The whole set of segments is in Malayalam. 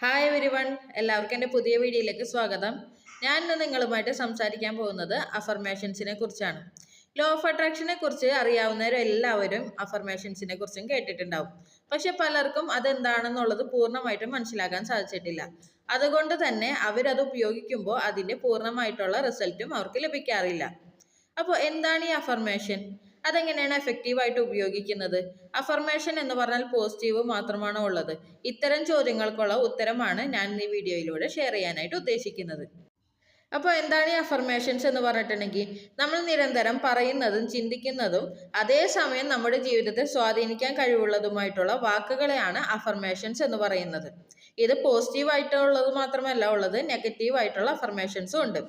ഹായ് എവരി വൺ, എല്ലാവർക്കും എൻ്റെ പുതിയ വീഡിയോയിലേക്ക് സ്വാഗതം. ഞാൻ ഇന്ന് നിങ്ങളുമായിട്ട് സംസാരിക്കാൻ പോകുന്നത് അഫർമേഷൻസിനെ കുറിച്ചാണ്. ലോ ഓഫ് അട്രാക്ഷനെ കുറിച്ച് അറിയാവുന്നവരെല്ലാവരും അഫർമേഷൻസിനെ കുറിച്ചും കേട്ടിട്ടുണ്ടാവും. പക്ഷെ പലർക്കും അതെന്താണെന്നുള്ളത് പൂർണ്ണമായിട്ടും മനസ്സിലാക്കാൻ സാധിച്ചിട്ടില്ല. അതുകൊണ്ട് തന്നെ അവരത് ഉപയോഗിക്കുമ്പോൾ അതിൻ്റെ പൂർണ്ണമായിട്ടുള്ള റിസൾട്ടും അവർക്ക് ലഭിക്കാറില്ല. അപ്പോൾ എന്താണ് ഈ അഫർമേഷൻ? അതെങ്ങനെയാണ് എഫക്റ്റീവായിട്ട് ഉപയോഗിക്കുന്നത്? അഫർമേഷൻ എന്ന് പറഞ്ഞാൽ പോസിറ്റീവ് മാത്രമാണോ ഉള്ളത്? ഇത്തരം ചോദ്യങ്ങൾക്കുള്ള ഉത്തരമാണ് ഞാൻ ഈ വീഡിയോയിലൂടെ ഷെയർ ചെയ്യാനായിട്ട് ഉദ്ദേശിക്കുന്നത്. അപ്പോൾ എന്താണ് ഈ അഫർമേഷൻസ് എന്ന് പറഞ്ഞിട്ടുണ്ടെങ്കിൽ, നമ്മൾ നിരന്തരം പറയുന്നതും ചിന്തിക്കുന്നതും അതേസമയം നമ്മുടെ ജീവിതത്തെ സ്വാധീനിക്കാൻ കഴിവുള്ളതുമായിട്ടുള്ള വാക്കുകളെയാണ് അഫർമേഷൻസ് എന്ന് പറയുന്നത്. ഇത് പോസിറ്റീവായിട്ടുള്ളത് മാത്രമല്ല ഉള്ളത്, നെഗറ്റീവായിട്ടുള്ള അഫർമേഷൻസും ഉണ്ട്.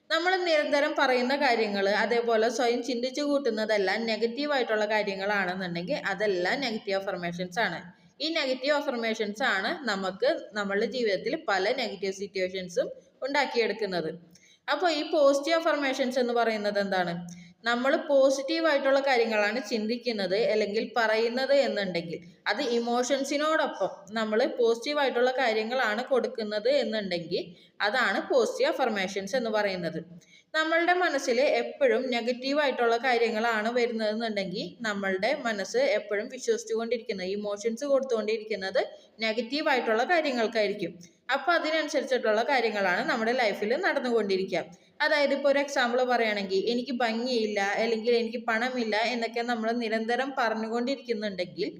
നമ്മൾ നിരന്തരം പറയുന്ന കാര്യങ്ങൾ, അതേപോലെ സ്വയം ചിന്തിച്ചു കൂട്ടുന്നതെല്ലാം നെഗറ്റീവായിട്ടുള്ള കാര്യങ്ങളാണെന്നുണ്ടെങ്കിൽ അതെല്ലാം നെഗറ്റീവ് അഫർമേഷൻസ് ആണ്. ഈ നെഗറ്റീവ് അഫർമേഷൻസ് ആണ് നമുക്ക് നമ്മളുടെ ജീവിതത്തിൽ പല നെഗറ്റീവ് സിറ്റുവേഷൻസും ഉണ്ടാക്കിയെടുക്കുന്നത്. അപ്പോൾ ഈ പോസിറ്റീവ് അഫർമേഷൻസ് എന്ന് പറയുന്നത് എന്താണ്? നമ്മൾ പോസിറ്റീവായിട്ടുള്ള കാര്യങ്ങളാണ് ചിന്തിക്കുന്നത് അല്ലെങ്കിൽ പറയുന്നത് എന്നുണ്ടെങ്കിൽ, അത് ഇമോഷൻസിനോടൊപ്പം നമ്മൾ പോസിറ്റീവായിട്ടുള്ള കാര്യങ്ങളാണ് കൊടുക്കുന്നത് എന്നുണ്ടെങ്കിൽ അതാണ് പോസിറ്റീവ് അഫർമേഷൻസ് എന്ന് പറയുന്നത്. നമ്മളുടെ മനസ്സിൽ എപ്പോഴും നെഗറ്റീവായിട്ടുള്ള കാര്യങ്ങളാണ് വരുന്നതെന്നുണ്ടെങ്കിൽ നമ്മളുടെ മനസ്സ് എപ്പോഴും വിശ്വസിച്ചുകൊണ്ടിരിക്കുന്നത്, ഇമോഷൻസ് കൊടുത്തുകൊണ്ടിരിക്കുന്നത് നെഗറ്റീവായിട്ടുള്ള കാര്യങ്ങൾക്കായിരിക്കും. അപ്പോൾ അതിനനുസരിച്ചിട്ടുള്ള കാര്യങ്ങളാണ് നമ്മുടെ ലൈഫിൽ നടന്നുകൊണ്ടിരിക്കുക. അതായത് ഇപ്പോൾ ഒരു എക്സാമ്പിൾ പറയുകയാണെങ്കിൽ, എനിക്ക് ഭംഗിയില്ല അല്ലെങ്കിൽ എനിക്ക് പണമില്ല എന്നൊക്കെ നമ്മൾ നിരന്തരം പറഞ്ഞുകൊണ്ടിരിക്കുന്നുണ്ടെങ്കിൽ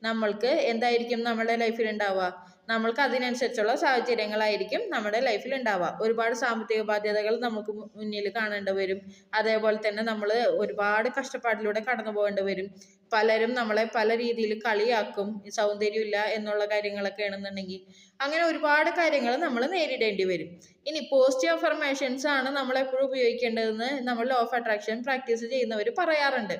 നമ്മൾക്ക് എന്തായിരിക്കും നമ്മുടെ ലൈഫിൽ ഉണ്ടാവുക? നമ്മൾക്ക് അതിനനുസരിച്ചുള്ള സാഹചര്യങ്ങളായിരിക്കും നമ്മുടെ ലൈഫിൽ ഉണ്ടാവുക. ഒരുപാട് സാമ്പത്തിക ബാധ്യതകൾ നമുക്ക് മുന്നിൽ കാണേണ്ടി വരും. അതേപോലെ തന്നെ നമ്മൾ ഒരുപാട് കഷ്ടപ്പാടിലൂടെ കടന്നു പോകേണ്ടി വരും. പലരും നമ്മളെ പല രീതിയിൽ കളിയാക്കും, സൗന്ദര്യമില്ല എന്നുള്ള കാര്യങ്ങളൊക്കെ ആണെന്നുണ്ടെങ്കിൽ. അങ്ങനെ ഒരുപാട് കാര്യങ്ങൾ നമ്മൾ നേരിടേണ്ടി വരും. ഇനി പോസിറ്റീവ് അഫർമേഷൻസ് ആണ് നമ്മൾ എപ്പോഴും ഉപയോഗിക്കേണ്ടതെന്ന് നമ്മൾ ലോ ഓഫ് അട്രാക്ഷൻ പ്രാക്ടീസ് ചെയ്യുന്നവർ പറയാറുണ്ട്.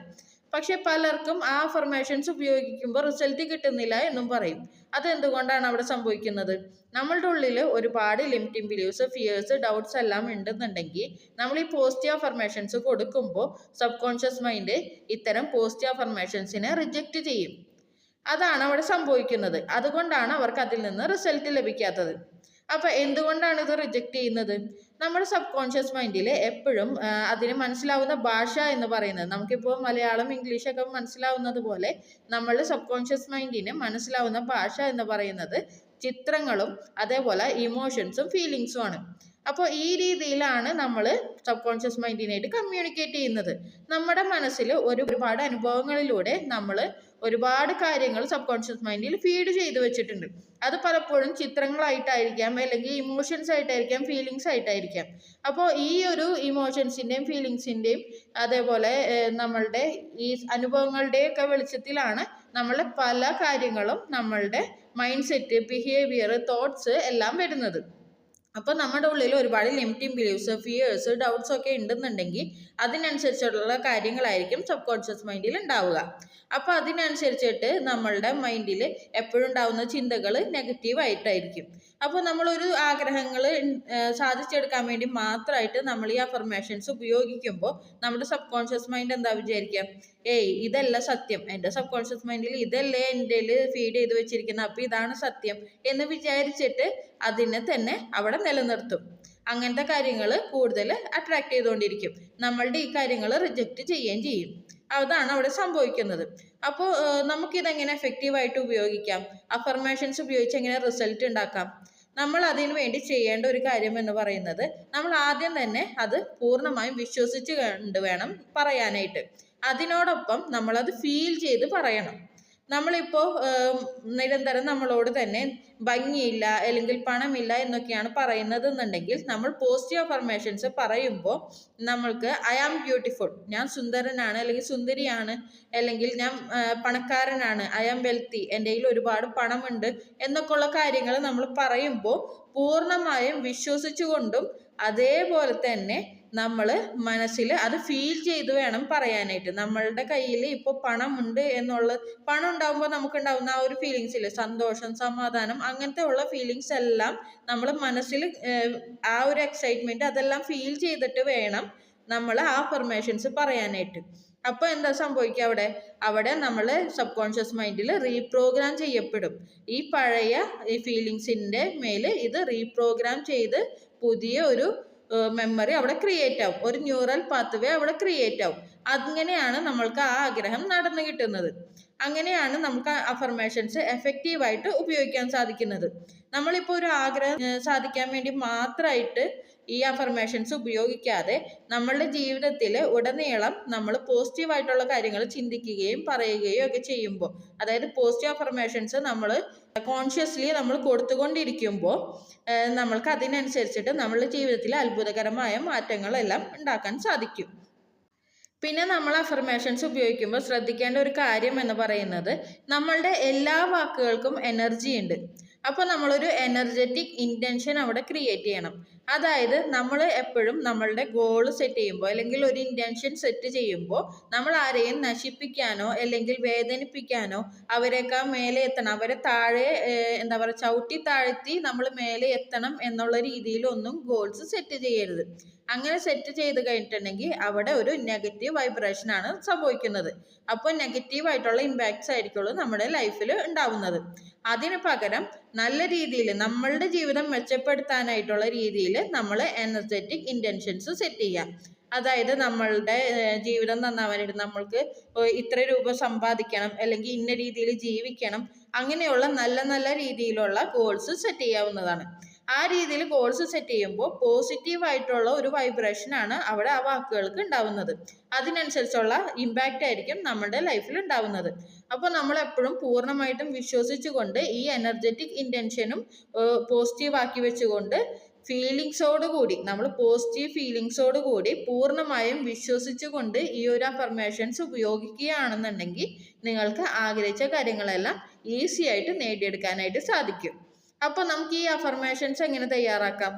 പക്ഷെ പലർക്കും ആ അഫർമേഷൻസ് ഉപയോഗിക്കുമ്പോൾ റിസൾട്ട് കിട്ടുന്നില്ല എന്നും പറയും. അതെന്തുകൊണ്ടാണ് അവിടെ സംഭവിക്കുന്നത്? നമ്മളുടെ ഉള്ളിൽ ഒരുപാട് ലിമിറ്റിംഗ് ബിലീവ്സ്, ഫിയേഴ്സ്, ഡൗട്ട്സ് എല്ലാം ഉണ്ടെന്നുണ്ടെങ്കിൽ നമ്മൾ ഈ പോസിറ്റീവ് അഫർമേഷൻസ് കൊടുക്കുമ്പോൾ സബ് കോൺഷ്യസ് മൈൻഡ് ഇത്തരം പോസിറ്റീവ് അഫർമേഷൻസിനെ റിജക്റ്റ് ചെയ്യും. അതാണ് അവിടെ സംഭവിക്കുന്നത്. അതുകൊണ്ടാണ് അവർക്ക് അതിൽ നിന്ന് റിസൾട്ട് ലഭിക്കാത്തത്. അപ്പോൾ എന്തുകൊണ്ടാണ് ഇത് റിജക്റ്റ് ചെയ്യുന്നത്? നമ്മുടെ സബ് കോൺഷ്യസ് മൈൻഡിൽ എപ്പോഴും അതിന് മനസ്സിലാവുന്ന ഭാഷ എന്ന് പറയുന്നത്, നമുക്കിപ്പോൾ മലയാളം, ഇംഗ്ലീഷൊക്കെ മനസ്സിലാവുന്നത് പോലെ നമ്മൾ സബ് കോൺഷ്യസ് മൈൻഡിന് മനസ്സിലാവുന്ന ഭാഷ എന്ന് പറയുന്നത് ചിത്രങ്ങളും അതേപോലെ ഇമോഷൻസും ഫീലിങ്സും ആണ്. അപ്പോൾ ഈ രീതിയിലാണ് നമ്മൾ സബ് കോൺഷ്യസ് മൈൻഡിനായിട്ട് കമ്മ്യൂണിക്കേറ്റ് ചെയ്യുന്നത്. നമ്മുടെ മനസ്സിൽ ഒരുപാട് അനുഭവങ്ങളിലൂടെ നമ്മൾ ഒരുപാട് കാര്യങ്ങൾ സബ് കോൺഷ്യസ് മൈൻഡിൽ ഫീഡ് ചെയ്ത് വെച്ചിട്ടുണ്ട്. അത് പലപ്പോഴും ചിത്രങ്ങളായിട്ടായിരിക്കാം, അല്ലെങ്കിൽ ഇമോഷൻസ് ആയിട്ടായിരിക്കാം, ഫീലിങ്സ് ആയിട്ടായിരിക്കാം. അപ്പോൾ ഈ ഒരു ഇമോഷൻസിൻ്റെയും ഫീലിങ്സിൻ്റെയും അതേപോലെ നമ്മളുടെ ഈ അനുഭവങ്ങളുടെയൊക്കെ വെളിച്ചത്തിലാണ് നമ്മളുടെ പല കാര്യങ്ങളും നമ്മളുടെ മൈൻഡ് സെറ്റ്, ബിഹേവിയർ, തോട്ട്സ് എല്ലാം വരുന്നത്. അപ്പോൾ നമ്മുടെ ഉള്ളിൽ ഒരുപാട് ലിമിറ്റിംഗ് ബിലീവ്സ്, ഫിയേഴ്സ്, ഡൗട്ട്സ് ഒക്കെ ഉണ്ടെന്നുണ്ടെങ്കിൽ അതിനനുസരിച്ചുള്ള കാര്യങ്ങളായിരിക്കും സബ് കോൺഷ്യസ് മൈൻഡിൽ ഉണ്ടാവുക. അപ്പോൾ അതിനനുസരിച്ചിട്ട് നമ്മളുടെ മൈൻഡിൽ എപ്പോഴും ഉണ്ടാവുന്ന ചിന്തകൾ നെഗറ്റീവായിട്ടായിരിക്കും. അപ്പോൾ നമ്മളൊരു ആഗ്രഹങ്ങൾ സാധിച്ചെടുക്കാൻ വേണ്ടി മാത്രമായിട്ട് നമ്മൾ ഈ അഫർമേഷൻസ് ഉപയോഗിക്കുമ്പോൾ നമ്മുടെ സബ് കോൺഷ്യസ് മൈൻഡ് എന്താ വിചാരിക്കുക? ഇതല്ല സത്യം, എൻ്റെ സബ് കോൺഷ്യസ് മൈൻഡിൽ ഇതല്ലേ എൻ്റെ ഫീഡ് ചെയ്ത് വെച്ചിരിക്കുന്നത്, അപ്പോൾ ഇതാണ് സത്യം എന്ന് വിചാരിച്ചിട്ട് അതിനെ തന്നെ അവിടെ നിലനിർത്തും. അങ്ങനത്തെ കാര്യങ്ങൾ കൂടുതൽ അട്രാക്ട് ചെയ്തുകൊണ്ടിരിക്കും. നമ്മളുടെ ഈ കാര്യങ്ങൾ റിജക്റ്റ് ചെയ്യുകയും ചെയ്യും. അതാണ് അവിടെ സംഭവിക്കുന്നത്. അപ്പോൾ നമുക്കിതെങ്ങനെ എഫക്റ്റീവായിട്ട് ഉപയോഗിക്കാം? അഫർമേഷൻസ് ഉപയോഗിച്ച് എങ്ങനെ റിസൾട്ട് ഉണ്ടാക്കാം? നമ്മൾ അതിനു വേണ്ടി ചെയ്യേണ്ട ഒരു കാര്യം എന്ന് പറയുന്നത്, നമ്മൾ ആദ്യം തന്നെ അത് പൂർണ്ണമായും വിശ്വസിച്ച് കണ്ട് വേണം പറയാനായിട്ട്. അതിനോടൊപ്പം നമ്മളത് ഫീൽ ചെയ്ത് പറയണം. നമ്മളിപ്പോൾ നിരന്തരം നമ്മളോട് തന്നെ ഭംഗിയില്ല അല്ലെങ്കിൽ പണമില്ല എന്നൊക്കെയാണ് പറയുന്നത് എന്നുണ്ടെങ്കിൽ, നമ്മൾ പോസിറ്റീവ് അഫർമേഷൻസ് പറയുമ്പോൾ നമ്മൾക്ക് ഐ ആം ബ്യൂട്ടിഫുൾ, ഞാൻ സുന്ദരനാണ് അല്ലെങ്കിൽ സുന്ദരിയാണ്, അല്ലെങ്കിൽ ഞാൻ പണക്കാരനാണ്, ഐ ആം വെൽത്തി, എൻ്റെ കയ്യിൽ ഒരുപാട് പണമുണ്ട് എന്നൊക്കെയുള്ള കാര്യങ്ങൾ നമ്മൾ പറയുമ്പോൾ പൂർണ്ണമായും വിശ്വസിച്ചുകൊണ്ടും അതേപോലെ തന്നെ നമ്മൾ മനസ്സിൽ അത് ഫീൽ ചെയ്ത് വേണം പറയാനായിട്ട്. നമ്മളുടെ കയ്യിൽ ഇപ്പോൾ പണമുണ്ട് പണം ഉണ്ടാകുമ്പോൾ നമുക്കുണ്ടാകുന്ന ആ ഒരു ഫീലിങ്സ് ഇല്ലേ, സന്തോഷം, സമാധാനം, അങ്ങനത്തെ ഉള്ള ഫീലിങ്സ് എല്ലാം നമ്മൾ മനസ്സിൽ ആ ഒരു എക്സൈറ്റ്മെൻറ്റ് അതെല്ലാം ഫീൽ ചെയ്തിട്ട് വേണം നമ്മൾ ആ അഫർമേഷൻസ് പറയാനായിട്ട്. അപ്പോൾ എന്താ സംഭവിക്കുക അവിടെ നമ്മൾ സബ് കോൺഷ്യസ് മൈൻഡിൽ റീപ്രോഗ്രാം ചെയ്യപ്പെടും. ഈ പഴയ ഈ ഫീലിങ്സിൻ്റെ മേൽ ഇത് റീപ്രോഗ്രാം ചെയ്ത് പുതിയ ഒരു മെമ്മറി അവിടെ ക്രിയേറ്റ് ആവും, ഒരു ന്യൂറൽ പാത്വേ അവിടെ ക്രിയേറ്റ് ആവും. അങ്ങനെയാണ് നമ്മൾക്ക് ആ ആഗ്രഹം നടന്നു കിട്ടുന്നത്. അങ്ങനെയാണ് നമുക്ക് അഫർമേഷൻസ് എഫക്റ്റീവായിട്ട് ഉപയോഗിക്കാൻ സാധിക്കുന്നത്. നമ്മളിപ്പോൾ ഒരു ആഗ്രഹം സാധിക്കാൻ വേണ്ടി മാത്രമായിട്ട് ഈ അഫർമേഷൻസ് ഉപയോഗിക്കാതെ നമ്മളുടെ ജീവിതത്തിൽ ഉടനീളം നമ്മൾ പോസിറ്റീവായിട്ടുള്ള കാര്യങ്ങൾ ചിന്തിക്കുകയും പറയുകയും ഒക്കെ ചെയ്യുമ്പോൾ, അതായത് പോസിറ്റീവ് അഫർമേഷൻസ് നമ്മൾ കോൺഷ്യസ്ലി നമ്മൾ കൊടുത്തുകൊണ്ടിരിക്കുമ്പോൾ നമ്മൾക്ക് അതിനനുസരിച്ചിട്ട് നമ്മളുടെ ജീവിതത്തിൽ അത്ഭുതകരമായ മാറ്റങ്ങളെല്ലാം ഉണ്ടാക്കാൻ സാധിക്കും. പിന്നെ നമ്മൾ അഫർമേഷൻസ് ഉപയോഗിക്കുമ്പോൾ ശ്രദ്ധിക്കേണ്ട ഒരു കാര്യം എന്ന് പറയുന്നത്, നമ്മളുടെ എല്ലാ വാക്കുകൾക്കും എനർജി ഉണ്ട്. അപ്പോൾ നമ്മളൊരു എനർജറ്റിക് ഇൻറ്റൻഷൻ അവിടെ ക്രിയേറ്റ് ചെയ്യണം. അതായത് നമ്മൾ എപ്പോഴും നമ്മളുടെ ഗോൾ സെറ്റ് ചെയ്യുമ്പോൾ അല്ലെങ്കിൽ ഒരു ഇൻറ്റൻഷൻ സെറ്റ് ചെയ്യുമ്പോൾ നമ്മൾ ആരെയും നശിപ്പിക്കാനോ അല്ലെങ്കിൽ വേദനിപ്പിക്കാനോ അവരെക്കാൾ മേലെ എത്തണം, അവരെ താഴെ എന്താ പറയുക ചവിട്ടി താഴ്ത്തി നമ്മൾ മേലെ എത്തണം എന്നുള്ള രീതിയിലൊന്നും ഗോൾസ് സെറ്റ് ചെയ്യരുത്. അങ്ങനെ സെറ്റ് ചെയ്ത് കഴിഞ്ഞിട്ടുണ്ടെങ്കിൽ അവിടെ ഒരു നെഗറ്റീവ് വൈബ്രേഷനാണ് സംഭവിക്കുന്നത്. അപ്പോൾ നെഗറ്റീവായിട്ടുള്ള ഇമ്പാക്ട്സ് ആയിരിക്കുള്ളൂ നമ്മുടെ ലൈഫിൽ ഉണ്ടാവുന്നത്. അതിന് പകരം നല്ല രീതിയിൽ നമ്മളുടെ ജീവിതം മെച്ചപ്പെടുത്താനായിട്ടുള്ള രീതിയിൽ നമ്മൾ എനർജറ്റിക് ഇൻറ്റൻഷൻസ് സെറ്റ് ചെയ്യാം. അതായത് നമ്മളുടെ ജീവിതം നന്നാവാനായിട്ട് നമ്മൾക്ക് ഇത്ര രൂപ സമ്പാദിക്കണം അല്ലെങ്കിൽ ഇന്ന രീതിയിൽ ജീവിക്കണം, അങ്ങനെയുള്ള നല്ല നല്ല രീതിയിലുള്ള ഗോൾസ് സെറ്റ് ചെയ്യാവുന്നതാണ്. ആ രീതിയിൽ ഗോൾസ് സെറ്റ് ചെയ്യുമ്പോൾ പോസിറ്റീവായിട്ടുള്ള ഒരു വൈബ്രേഷനാണ് അവിടെ ആ വാക്കുകൾക്ക് ഉണ്ടാവുന്നത്. അതിനനുസരിച്ചുള്ള ഇമ്പാക്റ്റ് ആയിരിക്കും നമ്മുടെ ലൈഫിൽ ഉണ്ടാവുന്നത്. അപ്പോൾ നമ്മൾ എപ്പോഴും പൂർണ്ണമായിട്ടും വിശ്വസിച്ചുകൊണ്ട് ഈ എനർജറ്റിക് ഇൻറ്റൻഷനും പോസിറ്റീവാക്കി വെച്ചുകൊണ്ട് ഫീലിങ്സോടുകൂടി നമ്മൾ പോസിറ്റീവ് ഫീലിങ്സോടുകൂടി പൂർണ്ണമായും വിശ്വസിച്ചുകൊണ്ട് ഈ ഒരു അഫർമേഷൻസ് ഉപയോഗിക്കുകയാണെന്നുണ്ടെങ്കിൽ നിങ്ങൾക്ക് ആഗ്രഹിച്ച കാര്യങ്ങളെല്ലാം ഈസി ആയിട്ട് നേടിയെടുക്കാനായിട്ട് സാധിക്കും. അപ്പോൾ നമുക്ക് ഈ അഫർമേഷൻസ് എങ്ങനെ തയ്യാറാക്കാം?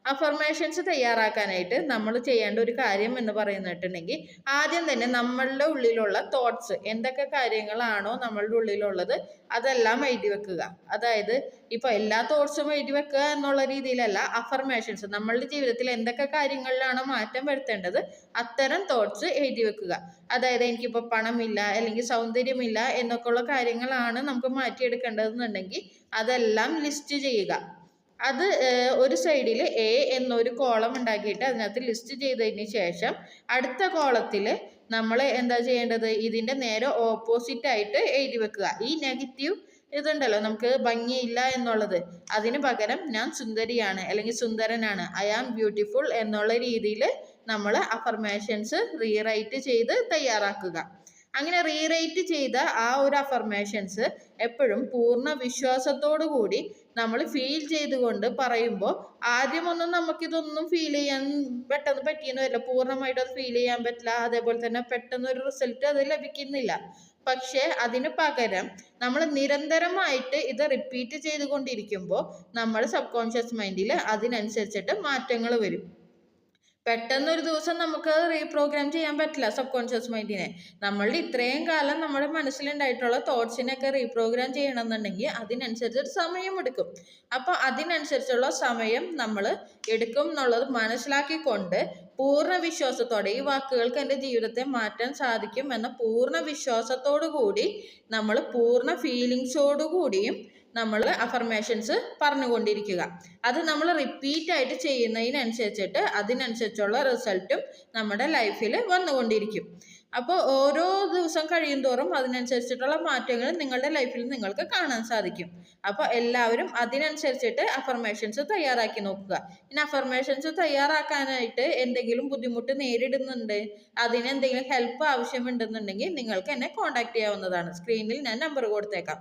അഫർമേഷൻസ് തയ്യാറാക്കാനായിട്ട് നമ്മൾ ചെയ്യേണ്ട ഒരു കാര്യം എന്ന് പറയുന്നിട്ടുണ്ടെങ്കിൽ, ആദ്യം തന്നെ നമ്മളുടെ ഉള്ളിലുള്ള തോട്ട്സ്, എന്തൊക്കെ കാര്യങ്ങളാണോ നമ്മളുടെ ഉള്ളിലുള്ളത് അതെല്ലാം എഴുതി വെക്കുക. അതായത് ഇപ്പോൾ എല്ലാ തോട്ട്സും എഴുതി വെക്കുക എന്നുള്ള രീതിയിലല്ല, അഫർമേഷൻസ് നമ്മളുടെ ജീവിതത്തിൽ എന്തൊക്കെ കാര്യങ്ങളിലാണോ മാറ്റം വരുത്തേണ്ടത് അത്തരം തോട്ട്സ് എഴുതി വെക്കുക. അതായത് എനിക്കിപ്പോൾ പണമില്ല അല്ലെങ്കിൽ സൗന്ദര്യമില്ല എന്നൊക്കെയുള്ള കാര്യങ്ങളാണ് നമുക്ക് മാറ്റിയെടുക്കേണ്ടതെന്നുണ്ടെങ്കിൽ അതെല്ലാം ലിസ്റ്റ് ചെയ്യുക. അത് ഒരു സൈഡിൽ എ എന്നൊരു കോളം ഉണ്ടാക്കിയിട്ട് അതിനകത്ത് ലിസ്റ്റ് ചെയ്തതിന് ശേഷം അടുത്ത കോളത്തിൽ നമ്മൾ എന്താ ചെയ്യേണ്ടത്, ഇതിൻ്റെ നേരെ ഓപ്പോസിറ്റായിട്ട് എഴുതി വെക്കുക. ഈ നെഗറ്റീവ് ഇതുണ്ടല്ലോ നമുക്ക് ഭംഗിയില്ല എന്നുള്ളത്, അതിന് പകരം ഞാൻ സുന്ദരിയാണ് അല്ലെങ്കിൽ സുന്ദരനാണ്, ഐ ആം ബ്യൂട്ടിഫുൾ എന്നുള്ള രീതിയിൽ നമ്മൾ അഫർമേഷൻസ് റീറൈറ്റ് ചെയ്ത് തയ്യാറാക്കുക. അങ്ങനെ റീറൈറ്റ് ചെയ്ത ആ ഒരു അഫർമേഷൻസ് എപ്പോഴും പൂർണ്ണ വിശ്വാസത്തോടു കൂടി നമ്മൾ ഫീൽ ചെയ്തുകൊണ്ട് പറയുമ്പോൾ, ആദ്യമൊന്നും നമുക്കിതൊന്നും ഫീൽ ചെയ്യാൻ പെട്ടെന്ന് പറ്റിയെന്ന് വരില്ല, പൂർണ്ണമായിട്ട് അത് ഫീൽ ചെയ്യാൻ പറ്റില്ല, അതേപോലെ തന്നെ പെട്ടെന്നൊരു റിസൾട്ട് അത് ലഭിക്കുന്നില്ല. പക്ഷേ അതിന് പകരം നമ്മൾ നിരന്തരമായിട്ട് ഇത് റിപ്പീറ്റ് ചെയ്തുകൊണ്ടിരിക്കുമ്പോൾ നമ്മൾ സബ് കോൺഷ്യസ് മൈൻഡിൽ അതിനനുസരിച്ചിട്ട് മാറ്റങ്ങൾ വരും. പെട്ടെന്നൊരു ദിവസം നമുക്ക് റീപ്രോഗ്രാം ചെയ്യാൻ പറ്റില്ല സബ് കോൺഷ്യസ് മൈൻഡിനെ. നമ്മളുടെ ഇത്രയും കാലം നമ്മുടെ മനസ്സിലുണ്ടായിട്ടുള്ള തോട്ട്സിനെയൊക്കെ റീപ്രോഗ്രാം ചെയ്യണമെന്നുണ്ടെങ്കിൽ അതിനനുസരിച്ചൊരു സമയമെടുക്കും. അപ്പോൾ അതിനനുസരിച്ചുള്ള സമയം നമ്മൾ എടുക്കും എന്നുള്ളത് മനസ്സിലാക്കിക്കൊണ്ട് പൂർണ്ണ വിശ്വാസത്തോടെ ഈ വാക്കുകൾക്ക് എൻ്റെ ജീവിതത്തെ മാറ്റാൻ സാധിക്കും എന്ന പൂർണ്ണ വിശ്വാസത്തോടു കൂടി നമ്മൾ പൂർണ്ണ ഫീലിങ്സോടുകൂടിയും നമ്മൾ അഫർമേഷൻസ് പറഞ്ഞുകൊണ്ടിരിക്കുക. അത് നമ്മൾ റിപ്പീറ്റായിട്ട് ചെയ്യുന്നതിനനുസരിച്ചിട്ട് അതിനനുസരിച്ചുള്ള റിസൾട്ടും നമ്മുടെ ലൈഫിൽ വന്നുകൊണ്ടിരിക്കും. അപ്പോൾ ഓരോ ദിവസം കഴിയും തോറും അതിനനുസരിച്ചിട്ടുള്ള മാറ്റങ്ങൾ നിങ്ങളുടെ ലൈഫിൽ നിങ്ങൾക്ക് കാണാൻ സാധിക്കും. അപ്പോൾ എല്ലാവരും അതിനനുസരിച്ചിട്ട് അഫർമേഷൻസ് തയ്യാറാക്കി നോക്കുക. ഇനി അഫർമേഷൻസ് തയ്യാറാക്കാനായിട്ട് എന്തെങ്കിലും ബുദ്ധിമുട്ട് നേരിടുന്നുണ്ട്, അതിനെന്തെങ്കിലും ഹെൽപ്പ് ആവശ്യമുണ്ടെന്നുണ്ടെങ്കിൽ നിങ്ങൾക്ക് എന്നെ കോൺടാക്ട് ചെയ്യാവുന്നതാണ്. സ്ക്രീനിൽ ഞാൻ നമ്പർ കൊടുത്തേക്കാം.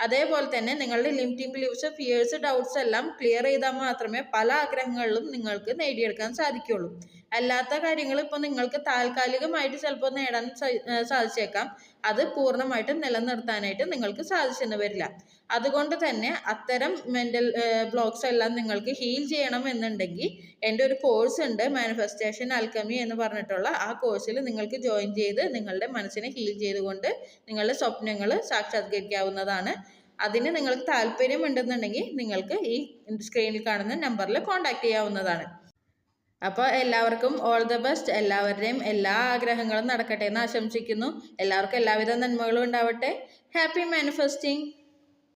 അതേപോലെ തന്നെ നിങ്ങളുടെ ലിമിറ്റിംഗ് ബിലീഫ്സ്, ഫിയേഴ്സ്, ഡൗട്ട്സ് എല്ലാം ക്ലിയർ ചെയ്താൽ മാത്രമേ പല ആഗ്രഹങ്ങളിലും നിങ്ങൾക്ക് നേടിയെടുക്കാൻ സാധിക്കുള്ളൂ. അല്ലാത്ത കാര്യങ്ങൾ ഇപ്പോൾ നിങ്ങൾക്ക് താൽക്കാലികമായിട്ട് ചിലപ്പോൾ നേടാൻ സാധിച്ചേക്കാം, അത് പൂർണ്ണമായിട്ട് നിലനിർത്താനായിട്ട് നിങ്ങൾക്ക് സാധിച്ചെന്ന് വരില്ല. അതുകൊണ്ട് തന്നെ അത്തരം മെൻ്റൽ ബ്ലോക്സ് എല്ലാം നിങ്ങൾക്ക് ഹീൽ ചെയ്യണം എന്നുണ്ടെങ്കിൽ എൻ്റെ ഒരു കോഴ്സ് ഉണ്ട്, മാനിഫെസ്റ്റേഷൻ ആൽക്കമി എന്ന് പറഞ്ഞിട്ടുള്ള ആ കോഴ്സിൽ നിങ്ങൾക്ക് ജോയിൻ ചെയ്ത് നിങ്ങളുടെ മനസ്സിനെ ഹീൽ ചെയ്തുകൊണ്ട് നിങ്ങളുടെ സ്വപ്നങ്ങൾ സാക്ഷാത്കരിക്കാവുന്നതാണ്. അതിന് നിങ്ങൾക്ക് താല്പര്യമുണ്ടെന്നുണ്ടെങ്കിൽ നിങ്ങൾക്ക് ഈ സ്ക്രീനിൽ കാണുന്ന നമ്പറിൽ കോൺടാക്ട് ചെയ്യാവുന്നതാണ്. അപ്പോൾ എല്ലാവർക്കും ഓൾ ദ ബെസ്റ്റ്. എല്ലാവരുടെയും എല്ലാ ആഗ്രഹങ്ങളും നടക്കട്ടെ എന്ന് ആശംസിക്കുന്നു. എല്ലാവർക്കും എല്ലാവിധ നന്മകളും ഉണ്ടാവട്ടെ. Happy manifesting.